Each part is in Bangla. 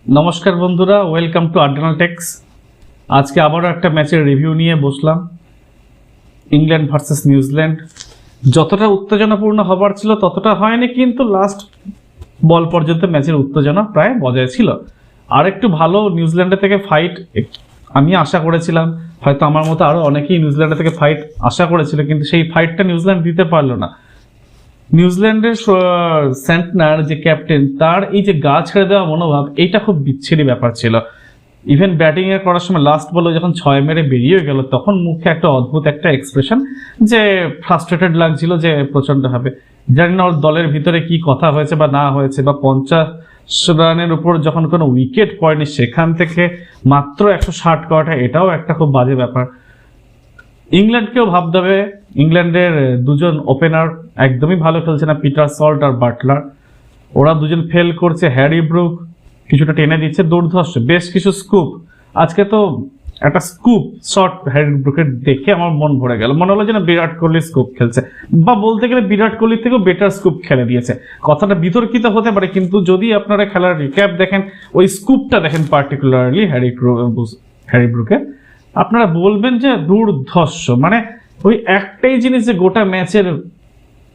নমস্কার বন্ধুরা, ওয়েলকাম টু আর্ডেনাল টেক্স। আজকে আবারও একটা ম্যাচের রিভিউ নিয়ে বসলাম। ইংল্যান্ড ভার্সেস নিউজিল্যান্ড যতটা উত্তেজনাপূর্ণ হবার ছিল ততটা হয়নি, কিন্তু লাস্ট বল পর্যন্ত ম্যাচের উত্তেজনা প্রায় বজায় ছিল। আর একটু ভালো নিউজিল্যান্ডের থেকে ফাইট আমি আশা করেছিলাম, হয়তো আমার মতো আরও অনেকেই নিউজিল্যান্ডের থেকে ফাইট আশা করেছিল, কিন্তু সেই ফাইটটা নিউজিল্যান্ড দিতে পারলো না। নিউজিল্যান্ডের সেন্টনার যে ক্যাপ্টেন, তার এই যে গা ছেড়ে দেওয়া মনোভাব, এইটা খুব বিচ্ছিরি ব্যাপার ছিল। ইভেন ব্যাটিং এর করার সময় লাস্ট বলে যখন 6 মেরে বেরিয়ে গেল, তখন মুখে একটা অদ্ভুত একটা এক্সপ্রেশন, যে ফ্রাস্ট্রেটেড লাগছিল, যে প্রচন্ড ভাবে। জানি না ওর দলের ভিতরে কি কথা হয়েছে বা না হয়েছে, বা 50 রানের উপর যখন কোনো উইকেট পড়েনি সেখান থেকে মাত্র 160 করাটা, এটাও একটা খুব বাজে ব্যাপার। ইংল্যান্ডকেও ভাবতে হবে, ইংল্যান্ডের দুজন ওপেনার একদমই ভালো খেলছে না, পিটার সল্ট আর বাটলার। ওরা দুজন ফেল করছে। হ্যারি ব্রুক কিছুটা টেনে দিচ্ছে, দুর্ধর্ষ বেশ কিছু স্কুপ। আজকে তো একটা স্কুপ শট হ্যারি ব্রুকের দেখে আমার মন ভরে গেল, মনে হলো যেন বিরাট কোহলি স্কুপ খেলছে, বা বলতে গেলে বিরাট কোহলির থেকেও বেটার স্কুপ খেলে দিয়েছে। কথাটা বিতর্কিত হতে পারে, কিন্তু যদি আপনারা খেলার রিক্যাপ দেখেন, ওই স্কুপটা দেখেন পার্টিকুলারলি হ্যারি ব্রুকের, আপনারা বলবেন যে দুর্ধর্ষ। মানে ওই একটাই জিনিস যে গোটা ম্যাচের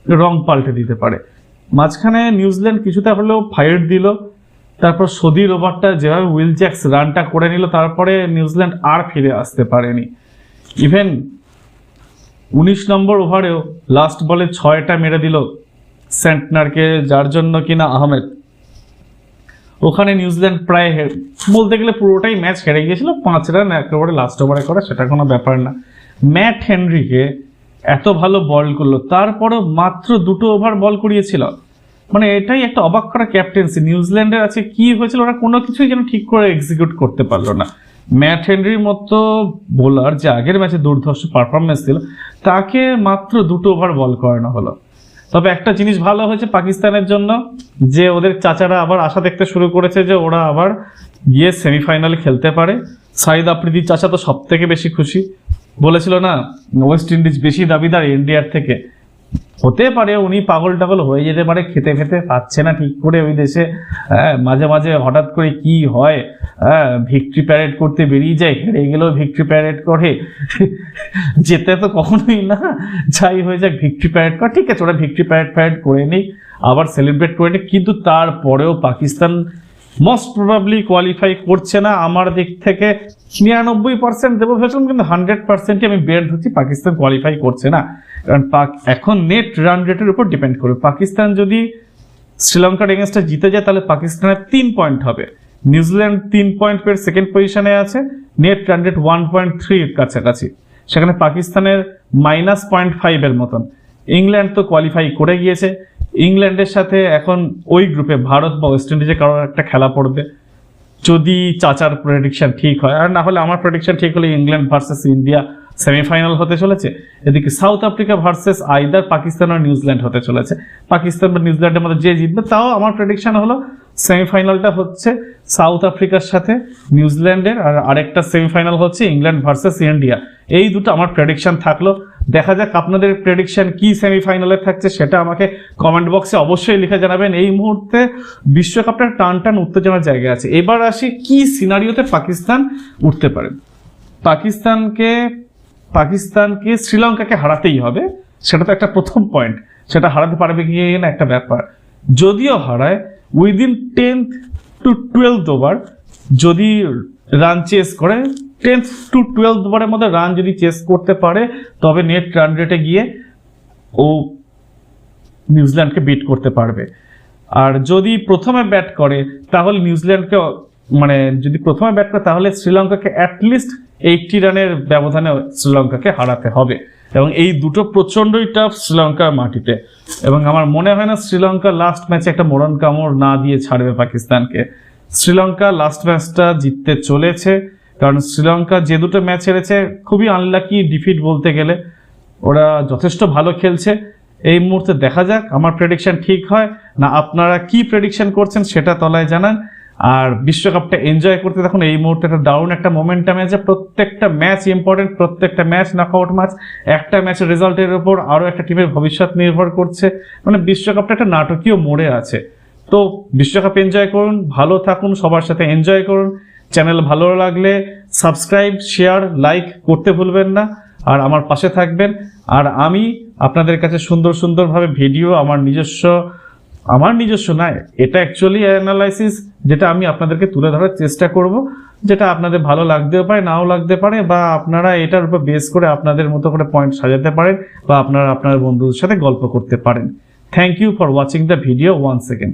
রং পাল্টে দিতে পারে। মাঝখানে নিউজিল্যান্ড কিছুটা হলেও ফাইট দিল, তারপর সদির ওভারটা যেভাবে উইল জ্যাক্স রানটা করে নিল, তারপরে নিউজিল্যান্ড আর ফিরে আসতে পারেনি। ইভেন 19 নম্বর ওভারেও লাস্ট বলে 6টা মেরে দিল সেন্টনারকে, যার জন্য কিনা আহমেদ ওখানে নিউজিল্যান্ড প্রায় বলতে গেলে পুরোটাই ম্যাচ হেরে গিয়েছিল। 5 রান একেবারে লাস্ট ওভারে করা, সেটা কোনো ব্যাপার না। ম্যাট হেনরিকে এত ভালো বল করলো, তারপরেও মাত্র 2টো ওভার বল করিয়েছিল। মানে এটাই একটা অবাক করা ক্যাপ্টেন্সি নিউজিল্যান্ডের আছে। কি হয়েছিল, ওরা কোনো কিছুই যেন ঠিক করে এক্সিকিউট করতে পারলো না। ম্যাট হেনরির মতো বোলার, যে আগের ম্যাচে দুর্ধর্ষ পারফরমেন্স ছিল, তাকে মাত্র 2টো ওভার বল করানো হলো। তবে একটা জিনিস ভালো হয়েছে পাকিস্তানের জন্য, যে ওদের চাচারা আবার আশা দেখতে শুরু করেছে যে ওরা আবার গিয়ে সেমিফাইনালে খেলতে পারে। সাইদ আফ্রিদির চাচা তো সব থেকে বেশি খুশি, বলেছিল না ওয়েস্ট ইন্ডিজ বেশি দাবিদার ইন্ডিয়ার থেকে। হতে পারে উনি পাগল টাগল হয়ে যেতে পারে, খেতে খেতে পাচ্ছে না ঠিক করে ওই দেশে। মাঝে মাঝে হঠাৎ করে কি হয়, ভিক্টরি প্যারেড করতে বেরিয়ে যায়, হেরে গেলেও ভিক্টরি প্যারেড করে, যেতে তো কখনোই না। যাই হয়ে যাক, ভিক্টরি প্যারেড করে, ঠিক আছে, ওরা ভিক্টরি প্যারেড করে নিই, আবার সেলিব্রেট করে নিই। কিন্তু তারপরেও পাকিস্তান মোস্ট প্রবাবলি কোয়ালিফাই করছে না। আমার দিক থেকে 99% দেবো ভেবেছিলাম, কিন্তু 100%ই আমি বের ধরছি পাকিস্তান কোয়ালিফাই করছে না। কারণ এখন নেট রান রেটের উপর ডিপেন্ড করবে। পাকিস্তান যদি শ্রীলঙ্কার এগেনস্টে জিতে যায়, তাহলে পাকিস্তানের 3 পয়েন্ট হবে। নিউজিল্যান্ড 3 পয়েন্ট পেয়ে সেকেন্ড পজিশনে আছে, নেট রান রেট 1.3 কাছাকাছি। সেখানে পাকিস্তানের -0.5 এর মতন। ইংল্যান্ড তো কোয়ালিফাই করে গিয়েছে। ইংল্যান্ডের সাথে এখন ওই গ্রুপে ভারত বা ওয়েস্ট ইন্ডিজে কারোর একটা খেলা পড়বে, যদি চাচার প্রেডিকশন ঠিক হয়। আর না হলে আমার প্রেডিকশন ঠিক হলে ইংল্যান্ড ভার্সেস ইন্ডিয়া সেমিফাইনাল হতে চলেছে। এদিকে South Africa versus either Pakistan আর নিউজিল্যান্ড হতে চলেছে। পাকিস্তান বা নিউজিল্যান্ডের মধ্যে যে জিতবে, তাও আমার প্রেডিকশন হলো সেমিফাইনালটা হচ্ছে সাউথ আফ্রিকার সাথে নিউজিল্যান্ডের, আর আরেকটা সেমিফাইনাল হচ্ছে ইংল্যান্ড ভার্সেস ইন্ডিয়া। এই দুটো আমার প্রেডিকশন থাকলো। দেখা যাক আপনাদের প্রেডিকশন কি সেমিফাইনালে থাকছে, সেটা আমাকে কমেন্ট বক্সে অবশ্যই লিখে জানাবেন। এই মুহূর্তে বিশ্বকাপটার টান টান উত্তেজনার জায়গায় আছে। এবার আসি কি সিনারিওতে পাকিস্তান উঠতে পারে। পাকিস্তানকে শ্রীলঙ্কাকে হারাতেই হবে, সেটা তো একটা প্রথম পয়েন্ট। সেটা হারাতে পারবে কি না একটা ব্যাপার। যদিও হারায়, within 10th to 12th over যদি রান চেস করে, 10th to 12th ওভারের মধ্যে রান যদি চেস করতে পারে, তবে নেট রান রেটে গিয়ে ও নিউজিল্যান্ডকে বিট করতে পারবে। আর যদি প্রথমে ব্যাট করে, তাহলে নিউজিল্যান্ডকে, মানে যদি প্রথমে ব্যাট করে, তাহলে শ্রীলঙ্কাকে অ্যাটলিস্ট 80 রানের ব্যবধানে শ্রীলঙ্কাকে হারাতে হবে। এবং এই দুটো প্রচন্ডই টাফ শ্রীলঙ্কার মাটিতে। এবং আমার মনে হয় না শ্রীলঙ্কা লাস্ট ম্যাচে একটা মরণ কামড় না দিয়ে ছাড়বে পাকিস্তানকে। শ্রীলঙ্কা লাস্ট ম্যাচটা জিততে চলেছে, কারণ শ্রীলঙ্কা যে দুটো ম্যাচ হেরেছে খুবই আনলাকি ডিফিট বলতে গেলে। ওরা যথেষ্ট ভালো খেলছে। এই মুহূর্তে দেখা যাক আমার প্রেডিকশন ঠিক হয় না। আপনারা কি প্রেডিকশন করছেন সেটা তলায় জানান। আর বিশ্বকাপটা এনজয় করতে দেখুন। এই মুহূর্তে একটা দারুণ একটা মোমেন্টাম আছে, প্রত্যেকটা ম্যাচ ইম্পর্টেন্ট, প্রত্যেকটা ম্যাচ নকআউট ম্যাচ। একটা ম্যাচের রেজাল্টের উপর আরো একটা টিমের ভবিষ্যৎ নির্ভর করছে। মানে বিশ্বকাপটা একটা নাটকীয় মোড়ে আছে। তো বিশ্বকাপ এনজয় করুন, ভালো থাকুন, সবার সাথে এনজয় করুন। চ্যানেল ভালো লাগলে সাবস্ক্রাইব, শেয়ার, লাইক করতে ভুলবেন না, আর আমার পাশে থাকবেন। আর আমি আপনাদের কাছে সুন্দর সুন্দরভাবে ভিডিও আমার নিজস্ব নয়, এটা অ্যাকচুয়ালি অ্যানালাইসিস, যেটা আমি আপনাদেরকে তুলে ধরার চেষ্টা করব, যেটা আপনাদের ভালো লাগতেও পারে, নাও লাগতে পারে, বা আপনারা এটার উপর বেস করে আপনাদের মতো করে পয়েন্ট সাজাতে পারেন, বা আপনারা আপনার বন্ধুদের সাথে গল্প করতে পারেন। Thank you for watching the video once second.